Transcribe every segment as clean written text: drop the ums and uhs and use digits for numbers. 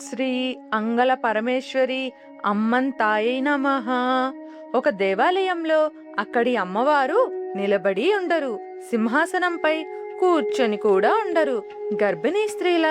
శ్రీ అంగళ పరమేశ్వరి అమ్మన్ తాయై నమః. ఒక దేవాలయంలో అక్కడి అమ్మవారు నిలబడి ఉండరు, సింహాసనంపై కూర్చొని కూడా ఉండరు. గర్భిణీ స్త్రీల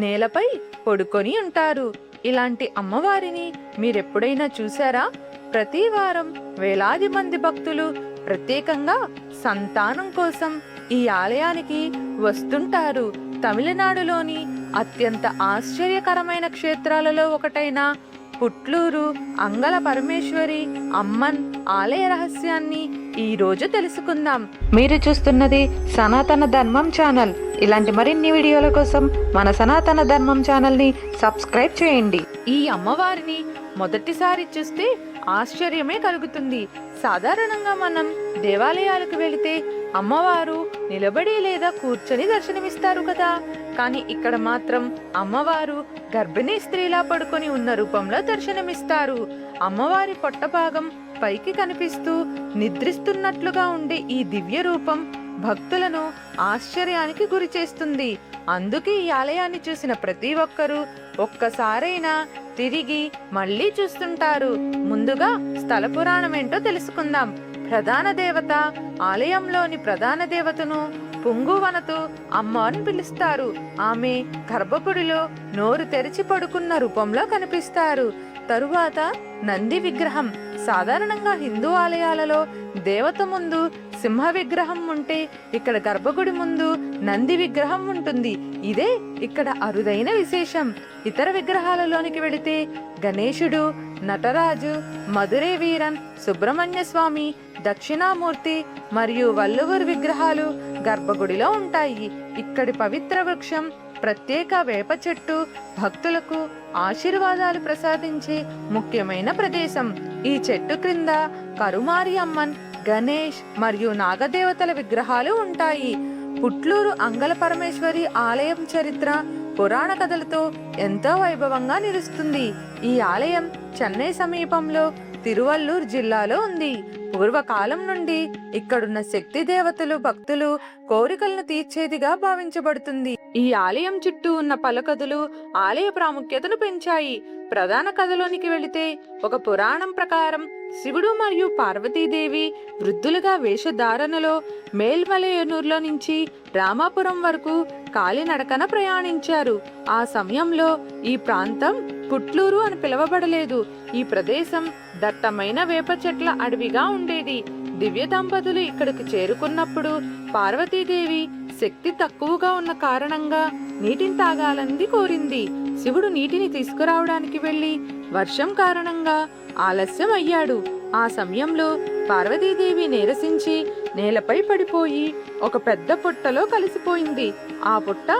నేలపై పడుకొని ఉంటారు. ఇలాంటి అమ్మవారిని మీరెప్పుడైనా చూసారా? ప్రతి వారం వేలాది మంది భక్తులు ప్రత్యేకంగా సంతానం కోసం ఈ ఆలయానికి వస్తుంటారు. తమిళనాడులోని అత్యంత ఆశ్చర్యకరమైన క్షేత్రాలలో ఒకటైన పుట్లూరు అంగళ పరమేశ్వరి అమ్మన్ ఆలయ రహస్యాన్ని ఈ రోజు తెలుసుకుందాం. మీరు చూస్తున్నది సనాతన ధర్మం ఛానల్. ఇలాంటి మరిన్ని వీడియోల కోసం మన సనాతన ధర్మం ఛానల్ ని సబ్స్క్రైబ్ చేయండి. ఈ అమ్మవారిని మొదటిసారి చూస్తే ఆశ్చర్యమే కలుగుతుంది. సాధారణంగా మనం దేవాలయాలకు వెళితే అమ్మవారు నిలబడి లేదా కూర్చొని దర్శనమిస్తారు కదా. కానీ ఇక్కడ మాత్రం అమ్మవారు గర్భిణీ స్త్రీలా పడుకొని ఉన్న రూపంలో దర్శనమిస్తారు. అమ్మవారి పొట్ట భాగం పైకి కనిపిస్తూ నిద్రిస్తున్నట్లుగా ఉండే ఈ దివ్య రూపం భక్తులను ఆశ్చర్యానికి గురి చేస్తుంది. అందుకే ఈ ఆలయాన్ని చూసిన ప్రతి ఒక్కరూ ఒక్కసారైనా తిరిగి మళ్ళీ చూస్తుంటారు. ముందుగా స్థల పురాణం ఏంటో తెలుసుకుందాం. ప్రధాన దేవత ఆలయంలోని ప్రధాన దేవతను పుంగువనతు అమ్మ అని పిలుస్తారు. ఆమె గర్భగుడిలో నోరు తెరిచి పడుకున్న రూపంలో కనిపిస్తారు. తరువాత నంది విగ్రహం. సాధారణంగా హిందూ ఆలయాలలో దేవత ముందు సింహ విగ్రహం ఉంటే ఇక్కడ గర్భగుడి ముందు నంది విగ్రహం ఉంటుంది. ఇదే ఇక్కడ అరుదైన విశేషం. ఇతర విగ్రహాలలోనికి వెళితే గణేశుడు, నటరాజు, మధురై వీరన్, సుబ్రహ్మణ్య స్వామి, దక్షిణామూర్తి మరియు వల్లువర్ విగ్రహాలు గర్భగుడిలో ఉంటాయి. ఇక్కడి పవిత్ర వృక్షం ప్రత్యేక వేప చెట్టు భక్తులకు ఆశీర్వాదాలు ప్రసాదించే ముఖ్యమైన ప్రదేశం. ఈ చెట్టు క్రింద కరుమారి అమ్మన్, గణేష్ మరియు నాగదేవతల విగ్రహాలు ఉంటాయి. పుట్లూరు అంగళ పరమేశ్వరి ఆలయం చరిత్ర పురాణ కథలతో ఎంతో వైభవంగా నిలుస్తుంది. ఈ ఆలయం చెన్నై సమీపంలో తిరువల్లూరు జిల్లాలో ఉంది. పూర్వకాలం నుండి ఇక్కడున్న శక్తి దేవతలు భక్తులు కోరికలను తీర్చేదిగా భావించబడుతుంది. ఈ ఆలయం చుట్టూ ఉన్న పలకథలు ఆలయ ప్రాముఖ్యతను పెంచాయి. ప్రధాన కథలోనికి వెళితే ఒక పురాణం ప్రకారం శివుడు మరియు పార్వతీదేవి వృద్ధులుగా వేషధారణలో మేల్మలయనూరులో నుంచి రామాపురం వరకు కాలినడకన ప్రయాణించారు. ఆ సమయంలో ఈ ప్రాంతం పుట్లూరు అని పిలువబడలేదు. ఈ ప్రదేశం దట్టమైన వేప చెట్ల అడవిగా ఉండేది. దివ్య దంపతులు ఇక్కడికి చేరుకున్నప్పుడు పార్వతీదేవి శక్తి తక్కువగా ఉన్న కారణంగా నీటిని తాగాలని కోరింది. శివుడు నీటిని తీసుకురావడానికి వెళ్లి వర్షం కారణంగా ఆలస్యం అయ్యాడు. ఆ సమయంలో పార్వతీదేవి నీరసించి నేలపై పడిపోయి ఒక పెద్ద పుట్టలో కలిసిపోయింది. ఆ పుట్ట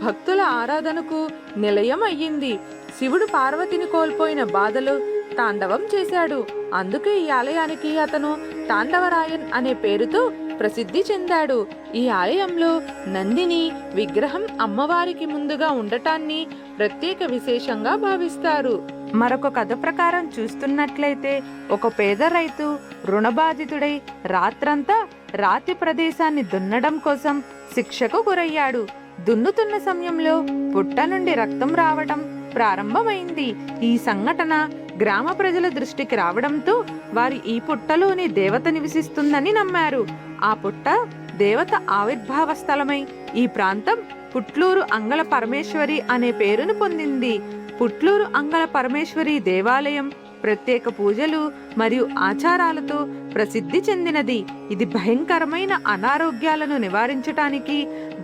భక్తుల ఆరాధనకు నిలయం అయ్యింది. శివుడు పార్వతిని కోల్పోయిన బాధలు తాండవం చేశాడు. అందుకే ఈ ఆలయానికి అతను తాండవరాయన్ అనే పేరుతో ప్రసిద్ధి చెందాడు. ఈ ఆలయంలో నందిని విగ్రహం అమ్మవారికి ముందుగా ఉండటాన్ని ప్రత్యేక విశేషంగా భావిస్తారు. మరొక కథ ప్రకారం చూస్తున్నట్లయితే ఒక పేద రైతు రుణబాధితుడై రాత్రంతా రాతి ప్రదేశాన్ని దున్నడం కోసం శిక్షకు గురయ్యాడు. దున్నుతున్న సమయంలో పుట్ట నుండి రక్తం రావడం ప్రారంభమైంది. ఈ సంఘటన గ్రామ ప్రజల దృష్టికి రావడంతో వారి ఈ పుట్టలోని దేవత నివసిస్తుందని నమ్మారు. ఆ పుట్ట దేవత ఆవిర్భావ స్థలమై ఈ ప్రాంతం పుట్లూరు అంగళ పరమేశ్వరి అనే పేరును పొందింది. పుట్లూరు అంగళ పరమేశ్వరి దేవాలయం ప్రత్యేక పూజలు మరియు ఆచారాలతో ప్రసిద్ధి చెందినది. ఇది భయంకరమైన అనారోగ్యాలను నివారించటానికి,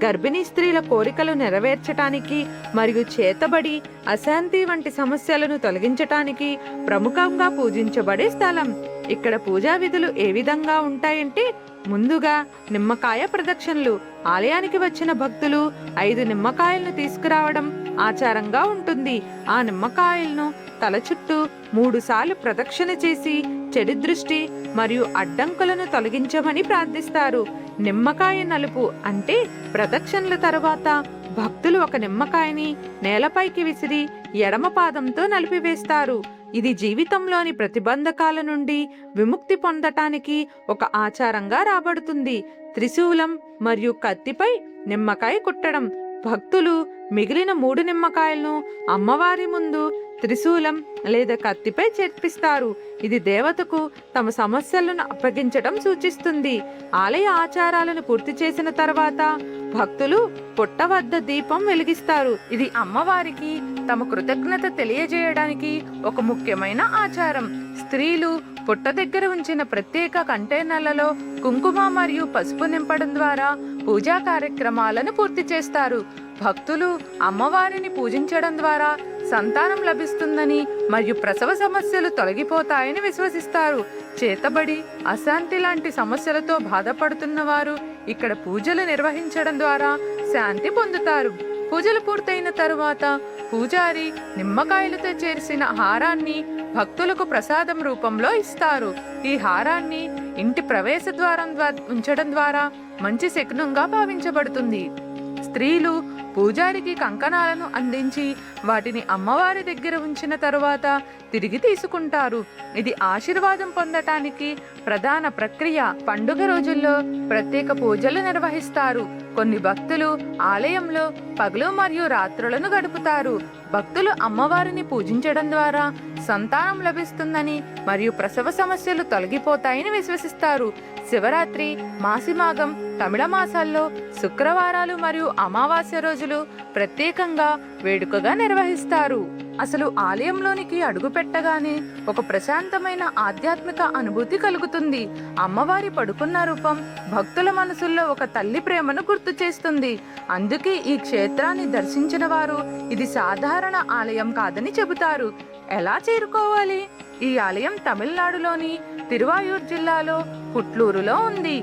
గర్భిణీ స్త్రీల కోరికలు నెరవేర్చటానికి మరియు చేతబడి, అశాంతి వంటి సమస్యలను తొలగించటానికి ప్రముఖంగా పూజించబడే స్థలం. ఇక్కడ పూజా విధులు ఏ విధంగా ఉంటాయంటే, ముందుగా నిమ్మకాయ ప్రదక్షిణలు. ఆలయానికి వచ్చిన భక్తులు 5 నిమ్మకాయలను తీసుకురావడం ఆచారంగా ఉంటుంది. ఆ నిమ్మకాయలను తల చుట్టూ 3 సార్లు ప్రదక్షిణ చేసి చెడు దృష్టి మరియు అడ్డంకులను తొలగించమని ప్రార్థిస్తారు. నిమ్మకాయ నలుపు అంటే ప్రదక్షిణల తరువాత భక్తులు ఒక నిమ్మకాయని నేలపైకి విసిరి ఎడమ పాదంతో నలిపివేస్తారు. ఇది జీవితంలోని ప్రతిబంధకాల నుండి విముక్తి పొందటానికి ఒక ఆచారంగా రాబడుతుంది. త్రిశూలం మరియు కత్తిపై నిమ్మకాయ కుట్టడం భక్తులు మిగిలిన 3 నిమ్మకాయలను అమ్మవారి ముందు త్రిశూలం లేదా కత్తిపై చేర్పిస్తారు. ఇది దేవతకు తమ సమస్యలను అప్పగించడం సూచిస్తుంది. ఆలయ ఆచారాలను పూర్తి చేసిన తర్వాత భక్తులు పుట్ట వద్ద దీపం వెలిగిస్తారు. ఇది అమ్మవారికి తమ కృతజ్ఞత తెలియజేయడానికి ఒక ముఖ్యమైన ఆచారం. స్త్రీలు పుట్ట దగ్గర ఉంచిన ప్రత్యేక కంటైనర్లలో కుంకుమ మరియు పసుపు నింపడం ద్వారా పూజా కార్యక్రమాలను పూర్తి చేస్తారు. భక్తులు అమ్మవారిని పూజించడం ద్వారా సంతానం లభిస్తుందని మరియు ప్రసవ సమస్యలు తొలగిపోతాయని విశ్వసిస్తారు. చేతబడి, అశాంతి లాంటి సమస్యలతో బాధపడుతున్న వారు ఇక్కడ పూజలు నిర్వహించడం ద్వారా శాంతి పొందుతారు. పూజలు పూర్తయిన తరువాత పూజారి నిమ్మకాయలతో చేసిన హారాన్ని భక్తులకు ప్రసాదం రూపంలో ఇస్తారు. ఈ హారాన్ని ఇంటి ప్రవేశ ద్వారం ఉంచడం ద్వారా మంచి శకునంగా భావించబడుతుంది. స్త్రీలు పూజారికి కంకణాలను అందించి వాటిని అమ్మవారి దగ్గర ఉంచిన తరువాత తిరిగి తీసుకుంటారు. ఇది ఆశీర్వాదం పొందటానికి ప్రధాన ప్రక్రియ. పండుగ రోజుల్లో ప్రత్యేక పూజలు నిర్వహిస్తారు. కొన్ని భక్తులు ఆలయంలో పగలు మరియు రాత్రులను గడుపుతారు. భక్తులు అమ్మవారిని పూజించడం ద్వారా సంతానం లభిస్తుందని మరియు ప్రసవ సమస్యలు తొలగిపోతాయని విశ్వసిస్తారు. శివరాత్రి, మాసిమాగం, తమిళ మాసాల్లో శుక్రవారాలు మరియు అమావాస్య రోజులు ప్రత్యేకంగా వేడుకగా నిర్వహిస్తారు. అసలు ఆలయంలోనికి అడుగు పెట్టగానే ఒక ప్రశాంతమైన ఆధ్యాత్మిక అనుభూతి కలుగుతుంది. అమ్మవారి పడుకున్న రూపం భక్తుల మనసుల్లో ఒక తల్లి ప్రేమను గుర్తు చేస్తుంది. అందుకే ఈ క్షేత్రాన్ని దర్శించిన వారు ఇది సాధారణ ఆలయం కాదని చెబుతారు. ఎలా చేరుకోవాలి? ఈ ఆలయం తమిళనాడులోని తిరువాయూర్ జిల్లాలో పుట్లూరులో ఉంది.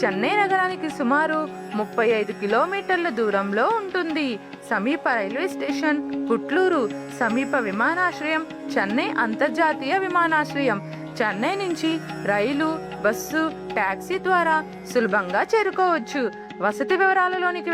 చెన్నై నగరానికి సుమారు 35 కిలోమీటర్ల దూరంలో ఉంటుంది. సమీప రైల్వే స్టేషన్ పుట్లూరు. సమీప విమానాశ్రయం చెన్నై అంతర్జాతీయ విమానాశ్రయం. చెన్నై నుంచి రైలు, బస్సు, టాక్సీ ద్వారా సులభంగా చేరుకోవచ్చు. వసతి వివరాలలోనికి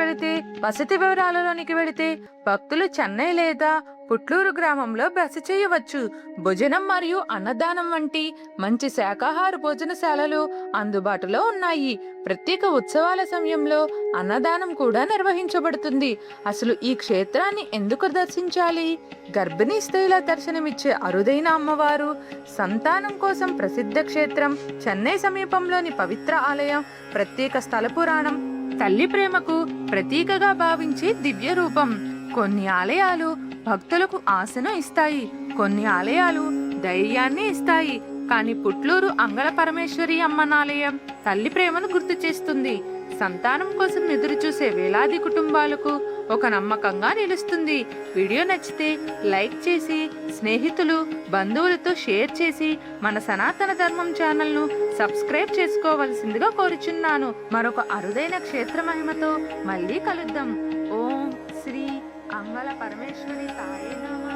వెళితే భక్తులు చెన్నై లేదా పుట్లూరు గ్రామంలో బస చేయవచ్చు. భోజనం మరియు అన్నదానం వంటి మంచి శాకాహార భోజనశాలలు అందుబాటులో ఉన్నాయి. ప్రత్యేక ఉత్సవాల సమయంలో అన్నదానం కూడా నిర్వహించబడుతుంది. అసలు ఈ క్షేత్రాన్ని ఎందుకు దర్శించాలి? గర్భిణీ స్త్రీల దర్శనమిచ్చే అరుదైన అమ్మవారు, సంతానం కోసం ప్రసిద్ధ క్షేత్రం, చెన్నై సమీపంలోని పవిత్ర ఆలయం, ప్రత్యేక స్థల పురాణం, తల్లి ప్రేమకు ప్రతీకగా భావించే దివ్య రూపం. కొన్ని ఆలయాలు భక్తులకు ఆశను ఇస్తాయి, కొన్ని ఆలయాలు ధైర్యాన్ని ఇస్తాయి. కానీ పుట్లూరు అంగళ పరమేశ్వరి అమ్మనాలయం తల్లి ప్రేమను గుర్తు చేస్తుంది. సంతానం కోసం ఎదురు చూసే వేలాది కుటుంబాలకు ఒక నమ్మకంగా నిలుస్తుంది. వీడియో నచ్చితే లైక్ చేసి, స్నేహితులు, బంధువులతో షేర్ చేసి మన సనాతన ధర్మం ఛానల్ను సబ్స్క్రైబ్ చేసుకోవలసిందిగా కోరుచున్నాను. మరొక అరుదైన క్షేత్ర మహిమతో మళ్ళీ కలుద్దాం. ఓం శ్రీ అంగళ పరమేశ్వరి తాయే నమః.